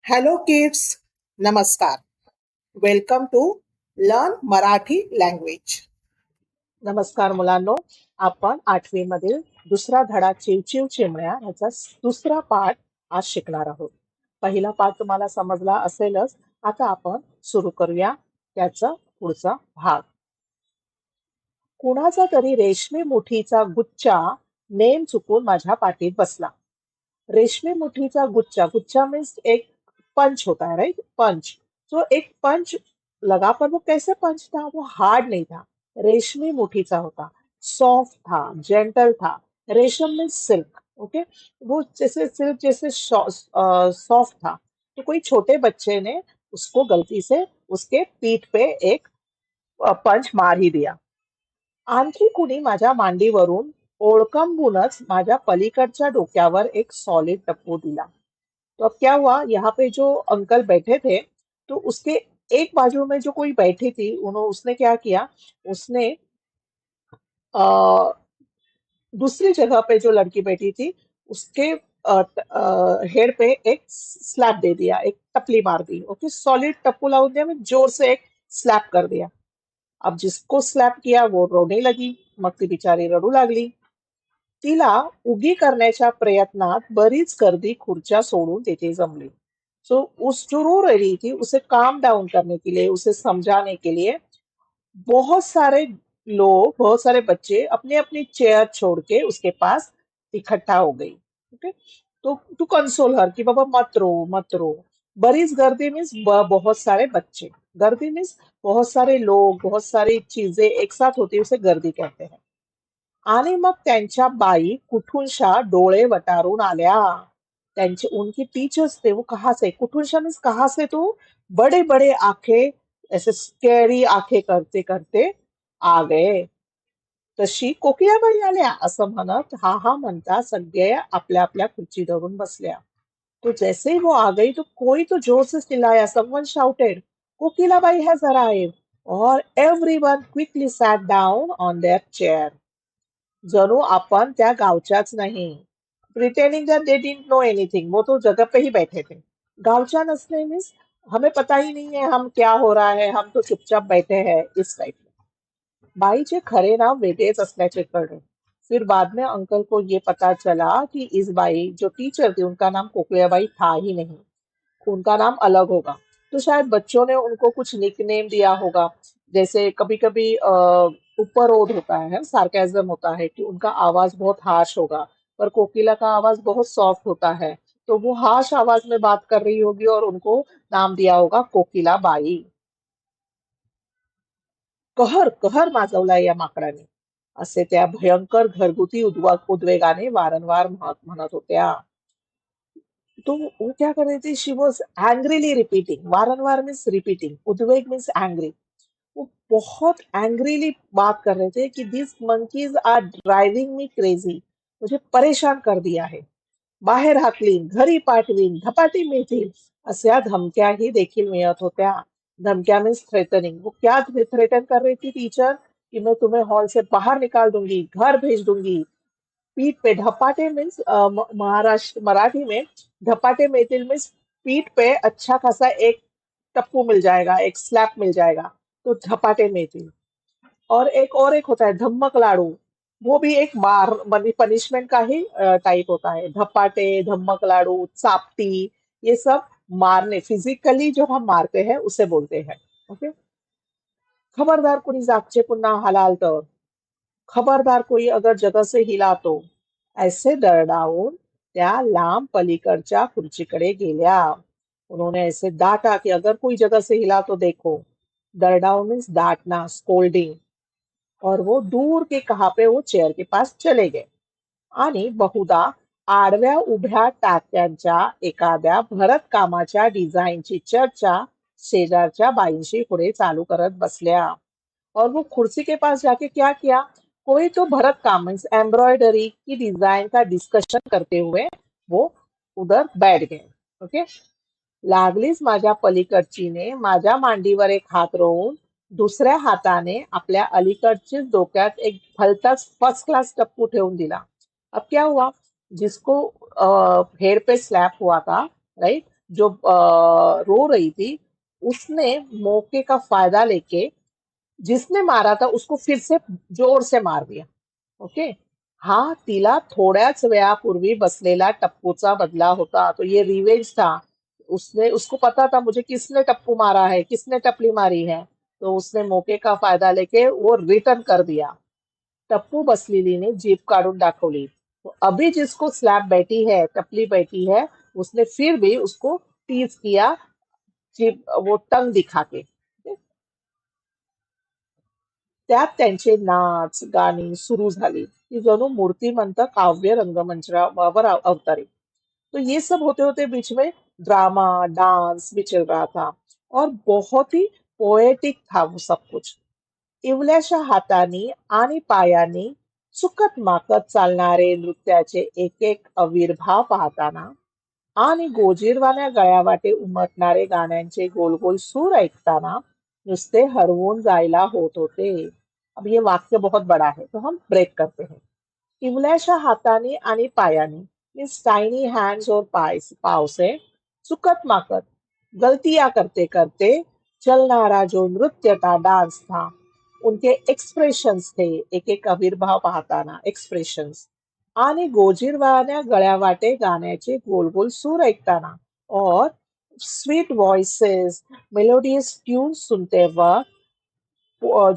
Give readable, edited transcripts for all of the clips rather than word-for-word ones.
Hello kids, नमस्कार. Welcome to learn Marathi language. नमस्कार मुलांनो, आपण 8वी मधील दुसरा धडा चिवचिव चिमण्या ह्याचा दुसरा पाठ आज शिकणार आहोत. पहिला पाठ तुम्हाला समजला असेलच. आता आपण सुरू करूया त्याचा पुढचा भाग. कुणाचा तरी रेशमी मुठीचा गुच्छा नेम चुकून माझ्या पाठीत बसला. रेशमी मुठीचा गुच्छा, गुच्छा मीन्स एक पंच होता है, राइट? पंच. तो एक पंच लगा, पर वो कैसे पंच था? वो हार्ड नहीं था, रेशमी मुठीचा होता, सॉफ्ट था, जेंटल था. रेशम मीन्स सिल्क. ओके, वो जैसे सिल्क जैसे सॉफ्ट था. तो कोई छोटे बच्चे ने उसको गलती से उसके पीठ पे एक पंच मार ही दिया. आणखी कुणी माझ्या मांडीवरून ओळखंबूनच माझ्या पलीकडच्या डोक्यावर एक सॉलिड टप्पू दिला. तो अब क्या हुआ, यहाँ पे जो अंकल बैठे थे, तो उसके एक बाजू में जो कोई बैठी थी, उन्होंने उसने क्या किया, उसने दूसरी जगह पे जो लड़की बैठी थी, उसके हेड पे एक स्लैप दे दिया, एक टपली मार दी. ओके, सॉलिड टप्पू लावून दिया, मैं जोर से एक स्लॅप कर दिया. अब जिसको स्लॅप किया वो रोने लगी. मग ती बिचारी रडू लागली. तिला उगी करण्याच्या प्रयत्नात बरीच गर्दी खुर्च्या सोडून तिथे जमली. सो उस जो रो रही थी उसे काम डाउन करने के लिए, उसे समझाने के लिए बहुत सारे लोग, बहुत सारे बच्चे अपनी अपनी चेयर छोड़ के उसके पास इकट्ठा हो गई. ओके, तो टू कंसोल हर कि बाबा मत रो मत रो. बरीच गर्दी मीन्स बहुत सारे बच्चे. गर्दी मीन्स बहुत सारे लोग, बहुत सारी चीजें एक साथ होती है, उसे गर्दी कहते हैं. आणि मग त्यांच्या बाई कुठूनशा डोळे वटारून आल्या. त्यांचे उनकी टीचर्स थे, वो कहाँ से, कुठूनशा मीन्स कहाँ से, तो बड़े बड़े आंखें, ऐसे स्कॅरी आंखें करते करते आ गए. तशी कोकिळाबाई आल्या असं म्हणत हा हा म्हणता सगळे आपल्या आपल्या खुर्ची धरून बसल्या. तो जैसे ही वो आ गई तो कोई तो जोर से चिल्लाया. Someone shouted, Kokilabai has arrived. और everyone quickly sat down on their chair. जणू आपण त्या गावच्याच नाही. Pretending that they didn't know anything, वो तो जगह पे ही बैठे थे. गावच्या नसणे मीन्स हमें पता ही नहीं है हम क्या हो रहा है, हम तो चुपचाप बैठे हैं, इस टाइप में. बाईचे खरे नाव वेगळेच असल्याचे कळले. फिर बाद में अंकल को ये पता चला कि इस बाई जो टीचर थी उनका नाम कोकिलाबाई था ही नहीं, उनका नाम अलग होगा. तो शायद बच्चों ने उनको कुछ निकनेम दिया होगा. जैसे कभी कभी उपरोध होता है, सार्केज्म होता है कि उनका आवाज बहुत हार्श होगा, पर कोकिला का आवाज बहुत सॉफ्ट होता है. तो वो हार्श आवाज में बात कर रही होगी और उनको नाम दिया होगा कोकिला बाई. कहर कहर माजवला या माकडाने, असे त्या भयंकर घरगुती उद्वेगाने वारंवार म्हणत होत्या. तो वो क्या कर रही थी, शी वॉज एंग्रीली रिपीटिंग. वारंवार मीन्स रिपीटिंग, उद्वेग मीन्स एंग्री. वो बहुत एंग्रीली बात कर रहे थे कि this monkeys are driving me crazy, मुझे परेशान कर दिया है. बाहेर हाकलीन, घरी पाठवीन, धपाटी मिळतील, अशा धमक्याही देखील मिळत होत्या. धमक्या मीन्स थ्रेटनिंग. वो क्या थ्रेटन कर रही थी टीचर, कि मैं तुम्हें हॉल से बाहर निकाल दूंगी, घर भेज दूंगी. पीठ पे धपाटे मीन्स महाराष्ट्र मराठी में धपाटे मिलतील मीन्स पीठ पे अच्छा खासा एक टप्पू मिल जाएगा, एक स्लैप मिल जाएगा, तो धपाटे मिलतील. और एक होता है धम्मक लाड़ू. वो भी एक मार पनिशमेंट का ही टाइप होता है. धपाटे, धम्मक लाड़ू, चापटी, ये सब मारने, फिजिकली जो हम मारते हैं उसे बोलते हैं. ओके, खबरदार कुणी जागचे पुन्हा हलाल तर, खबरदार कोई अगर जगह से हिला तो. ऐसे दरडावून त्या लांब पलीकडच्या खुर्चीकडे गेल्या. उन्होंने ऐसे डांटा कि अगर कोई जगह से हिला तो देखो. दरडाव मीन्स डांटना, स्कोल्डिंग. और वो दूर के कहाँ पे वो चेयर के पास चले गए. आणि बहुधा आडव्या उभ्या टाक्यांच्या एखाद्या भरतकामाच्या डिझाईनची चर्चा शेजारच्या बाईंशी पुढे चालू करत बसल्या. और वो कुर्सी के पास जाके क्या किया, कोई तो भरत काम मीन्स एम्ब्रॉयडरी की डिजाइन का डिस्कशन करते हुए वो उधर बैठ गए. ओके, लागलीच माझ्या पलीकडचीने माझ्या मांडीवर एक हात रोवून दुसऱ्या हाताने आपल्या अलीकडचीच डोक्यात एक भलताच फर्स्ट क्लास टप्पू ठेवून दिला. अब क्या हुआ, जिसको हेड पे स्लैप हुआ था, राइट, जो रो रही थी, उसने मौके का फायदा लेके जिसने मारा था उसको फिर से जोर से मार दिया. ओके. हा तिला थोड्याच वेळापूर्वी बसलेला टप्पूचा बदला होता. तो ये रिवेंज था. उसने उसको पता था मुझे किसने टप्पू मारा है, किसने टपली मारी है. तो उसने मौके का फायदा लेके वो रिटर्न कर दिया. टप्पू बसलेलीने जीभ काढून दाखवली. तो अभी जिसको स्लैप बैठी है, टपली बैठी है, उसने फिर भी उसको टीज किया, जीभ वो टंग दिखा के. त्यात त्यांचे नाच, गाणी सुरू झाली. ती जणू मूर्तिमंत काव्य रंगमंचावर अवतरी. तो ये सब होते होते बीच में ड्रामा, डांस भी चल रहा था और बहुत ही पोएटिक था वो सब कुछ. इवल्याशा हातांनी आणि पायांनी चुकत माकत चालणारे नृत्याचे एक एक अविर्भाव पाहताना आणि गोजीरवाण्या गळ्यावाटे उमटणारे गाण्यांचे गोल गोल सूर ऐकताना नुसते हरवून जायला होत होते. अब ये वाक्य बहुत बड़ा है तो हम ब्रेक करते हैं. इवल्याशा हातांनी आणि पायांनी मीन्स टाइनी हैंड्स और पाव से चुकत माकत गलतियां करते करते चलनारा जो नृत्य था, डांस था, उनके एक्सप्रेशंस थे, एक एक आविर्भाव पाहताना एक्सप्रेशंस, आणि गोजीरवाण्या गळ्यावाटे गाण्याचे गोल गोल सूर ऐकताना और स्वीट वॉइसेस, मेलोडियस ट्यून सुनते वक्त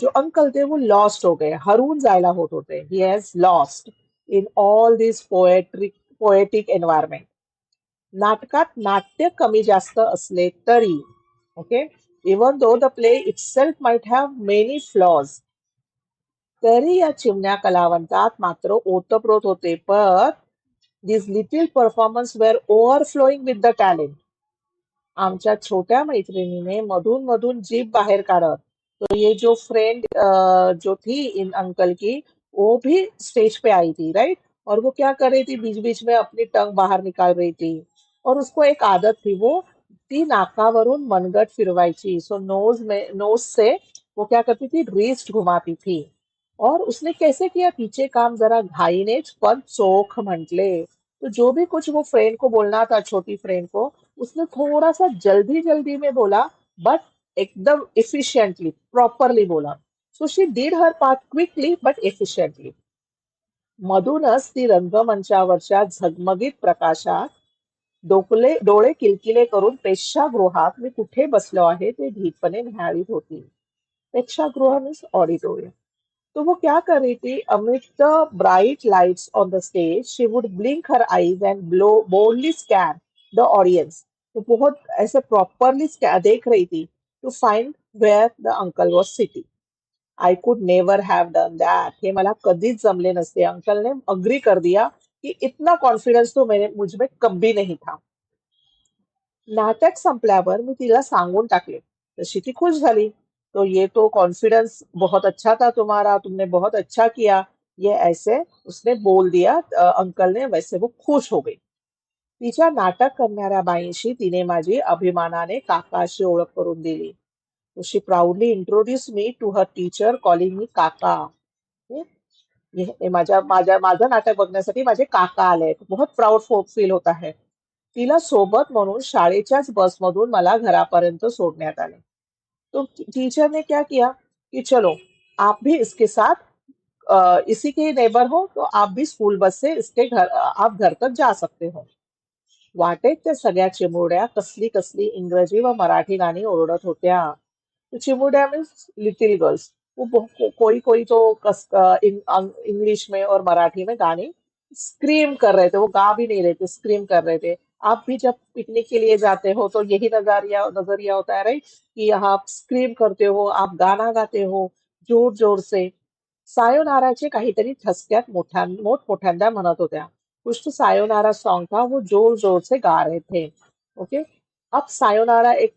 जो अंकल थे वो लॉस्ट हो गए, हरून जायला होत होते. He has lost in all this poetic environment. नाटकात नाट्य कमी जास्त असले तरी, okay, even though the play itself might have many flaws, तरी या चिमण्या कलावंतात मात्र ओतप्रोत होते. पण these little performance were overflowing with the talent. आमच्या छोट्या मैत्रिणीने मधून मधून जीभ बाहर काढत. तो ये जो फ्रेंड जो थी इन अंकल की, वो भी स्टेज पे आई थी, राइट. और वो क्या कर रही थी, बीच बीच में अपनी टंग बाहर निकाल रही थी. और उसको एक आदत थी, वो ती नाकावरून मनगट फिरवायची. सो नोज से वो क्या करती थी, रिस्ट घुमाती थी. और उसने कैसे किया, पीछे काम जरा घाईनेच पण चोख म्हटले. तो जो भी कुछ वो फ्रेंड को बोलना था, छोटी फ्रेंड को, उसने थोड़ा सा जल्दी जल्दी में बोला, बट एकदम इफिशियंटली, प्रॉपरली बोला. So she did her part quickly but efficiently. मधूनच ती रंगमंचावरच्या झगमगीत प्रकाशात डोळे किलकिले करून प्रेक्षागृहात मी कुठे बसलो आहे ते धीटपणे निहाळीत होती. प्रेक्षागृह मीन्स ऑडिटोरियम. तो वो क्या कर रही थी, amid the bright lights on the stage, she would blink her eyes and boldly scan the audience. तो बहुत ऐसे properly देख रही थी to find where the uncle was sitting. I could never have done that. हे मला कधीच जमले नसते. अंकल ने अग्री कर दिया कि इतना कॉन्फिडन्स तो मेरे मुझ में कभी नहीं था. नाटक संपल्यावर मी तिला सांगून टाकले. तशी ती खुश झाली. तो ये तो कॉन्फिडेंस बहुत अच्छा था तुम्हारा, तुमने बहुत अच्छा किया. ये ऐसे उसने बोल दिया अंकल ने, वैसे वो खुश हो गई. तिच्या नाटक करणाऱ्या बाईंशी तिने माझी अभिमानाने काकाशी ओळख करून दिली. She proudly introduce me to her teacher calling me काका. हं? माझं नाटक बघण्यासाठी माझे काका आले. बहुत प्राऊड फील होता है. तिला सोबत म्हणून शाळेच्याच बसमधून मला घरापर्यंत सोडण्यात आले. तो टीचर ने क्या किया कि चलो आप भी इसके साथ इसी के नेबर हो, तो आप भी स्कूल बस से इसके घर आप घर तक जा सकते हो. वाटेत त्या सगळ्या चिमुरड्या कसली कसली इंग्रजी व मराठी गाणी ओरडत होत्या. तो चिमुरड्या मीन्स लिटिल गर्ल्स. वो कोई कोई तो इंग्लिश में और मराठी में गाने स्क्रीम कर रहे थे. वो गा भी नहीं रहे थे, स्क्रीम कर रहे थे. आप भी जब पिकनिक के लिए जाते हो तो यही नजरिया नजरिया होता है, राइट, कि आप स्क्रीम करते हो, आप गाना गाते हो जोर जोर से. सायोनाराचे काहीतरी ठसक्यात मोठमोठ्यांदा म्हणत होत्या. कुछ तो सायोनारा सॉन्ग था, वो जोर जोर से गा रहे थे. ओके. अब सायोनारा एक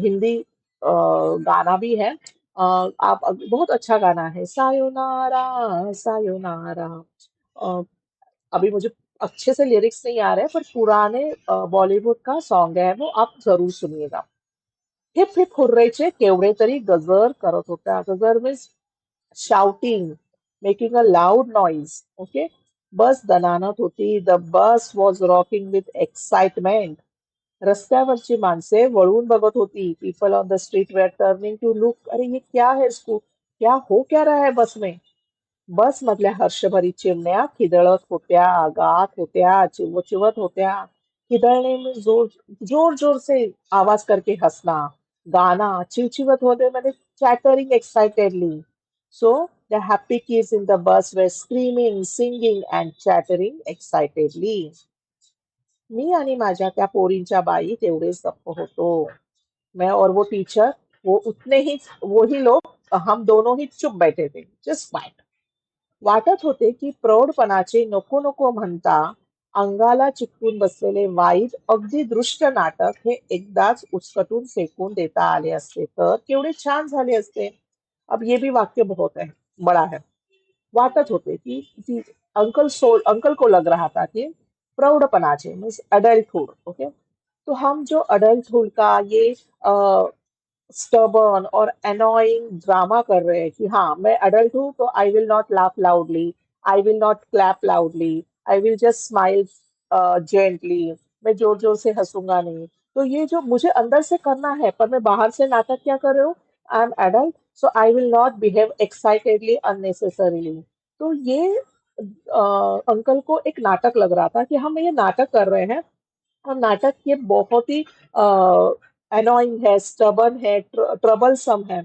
हिंदी गाना भी है. आप बहुत अच्छा गाना है, सायोनारा सायोनारा. अ, अभी मुझे अच्छे से लिरिक्स नहीं आ रहे, पर पुराने बॉलीवुड का सॉन्ग है वो, आप जरूर सुनिएगा. हिप हिप हुर्रेचे केवढे तरी गजर करत होत्या. गजर means shouting, making a loud noise. Okay. Bus दणाणत होती. The bus was rocking with excitement. रस्त्यावरची माणसे वळून बघत होती. People on the street were turning to look. अरे ये क्या है इसको, क्या हो क्या रहा है बस में. बसमधल्या हर्षभरीत चिमण्या खिदळत होत्या, गात होत्या, चिवचिवत होत्या. खिदळणे में जोर जोर जोर से आवाज करके हंसना, गाना, चिवचिवत होते मैंने chattering excitedly. So the happy kids in the bus were screaming, singing and chattering excitedly. मी आणि माझ्या त्या पोरींच्या बाई तेवढेच गप्प होतो. मैं और वो टीचर, वो उतने ही, वो ही लोग, हम दोनों ही चुप बैठे थे, जस्ट क्वाइट. वाटत होते की प्रौढपणाचे नको नको म्हणता अंगाला चिकटून बसलेले वाईट अगदी दृष्ट नाटक हे एकदाच उचकटून फेकून देता आले असते तर केवढे छान झाले असते. अब ये भी वाक्य बहुत है, बड़ा है. वाटत होते कि अंकल को लग रहा था कि प्रौढ़पनाचे मीन्स अडल्टहुड. ओके, तो हम जो अडल्टहुड का ये स्टबर्न और एनोइंग ड्रामा कर रहे हैं कि हाँ मैं अडल्ट हूँ तो I will not laugh loudly, I will not clap loudly, I will just smile gently, मैं जोर जोर से हंसूंगा नहीं. तो ये जो मुझे अंदर से करना है पर मैं बाहर से नाटक क्या कर रही हूँ, I am adult so I will not behave excitedly unnecessarily. तो ये अंकल को एक नाटक लग रहा था कि हम ये नाटक कर रहे हैं और नाटक ये बहुत ही अनोइंग है, स्टबर्न है, ट्रबलसम है.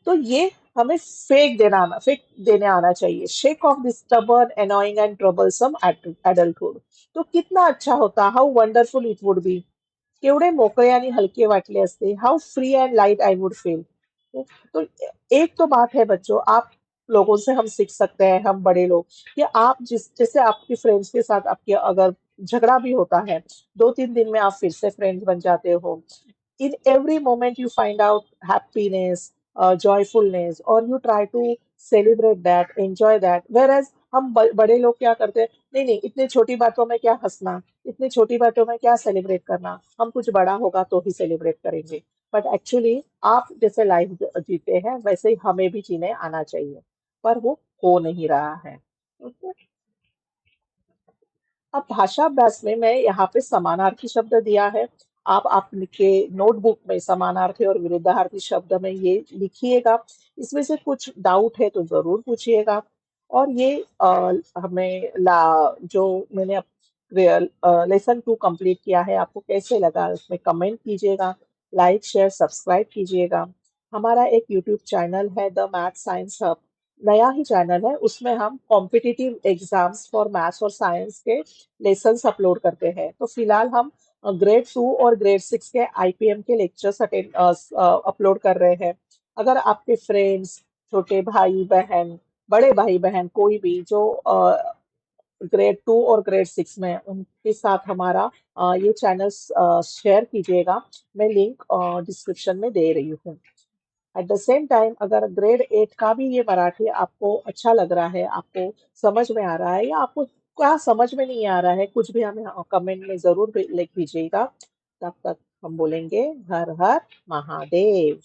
तो ये हमें फेक देने आना चाहिए. Shake off this stubborn annoying and troublesome adulthood. तो कितना अच्छा होता, how wonderful it would be. केवढे मोकळे आणि हलके वाटले असते. How free and light I would feel. तो एक तो बात है बच्चों, आप लोगों से हम सीख सकते हैं, हम बड़े लोग, कि आप जैसे आपकी फ्रेंड्स के साथ आपके अगर झगड़ा भी होता है, 2-3 दिन में आप फिर से फ्रेंड्स बन जाते हो. In every moment you find out happiness, joyfulness, or you try to celebrate that, enjoy that. Whereas हम बड़े लोग क्या करते हैं, नहीं नहीं इतनी छोटी बातों में क्या हंसना, इतनी छोटी बातों में क्या सेलिब्रेट करना, हम कुछ बड़ा होगा तो ही सेलिब्रेट करेंगे. बट एक्चुअली आप जैसे लाइफ जीते हैं वैसे ही हमें भी जीने आना चाहिए, पर वो हो नहीं रहा है. ओके. अब भाषा अभ्यास में मैं यहाँ पे समानार्थी शब्द दिया है. आप आपके नोटबुक में समानार्थी और विरुद्धार्थी शब्द में ये लिखिएगा. इसमें से कुछ डाउट है तो जरूर पूछिएगा. और ये हमें जो मैंने लेसन 2 कंप्लीट किया है आपको कैसे लगा उसमें कमेंट कीजिएगा, लाइक शेयर सब्सक्राइब कीजिएगा. हमारा एक यूट्यूब चैनल है द मैथ साइंस हब, नया ही चैनल है. उसमें हम कॉम्पिटिटिव एग्जाम्स फॉर मैथ्स और साइंस के लेसन्स अपलोड करते हैं. तो फिलहाल हम ग्रेड 2 और ग्रेड 6 के आईपीएम के लेक्चर्स अपलोड कर रहे हैं. अगर आपके फ्रेंड्स, छोटे भाई बहन, बड़े भाई बहन कोई भी जो ग्रेड 2 और ग्रेड 6 में, उनके साथ हमारा ये चैनल शेयर कीजिएगा. मैं लिंक डिस्क्रिप्शन में दे रही हूँ. एट द सेम टाइम अगर ग्रेड 8 का भी ये मराठी आपको अच्छा लग रहा है, आपको समझ में आ रहा है, या आपको क्या समझ में नहीं आ रहा है, कुछ भी हमें कमेंट में जरूर लिख दीजिएगा. तब तक हम बोलेंगे हर हर महादेव.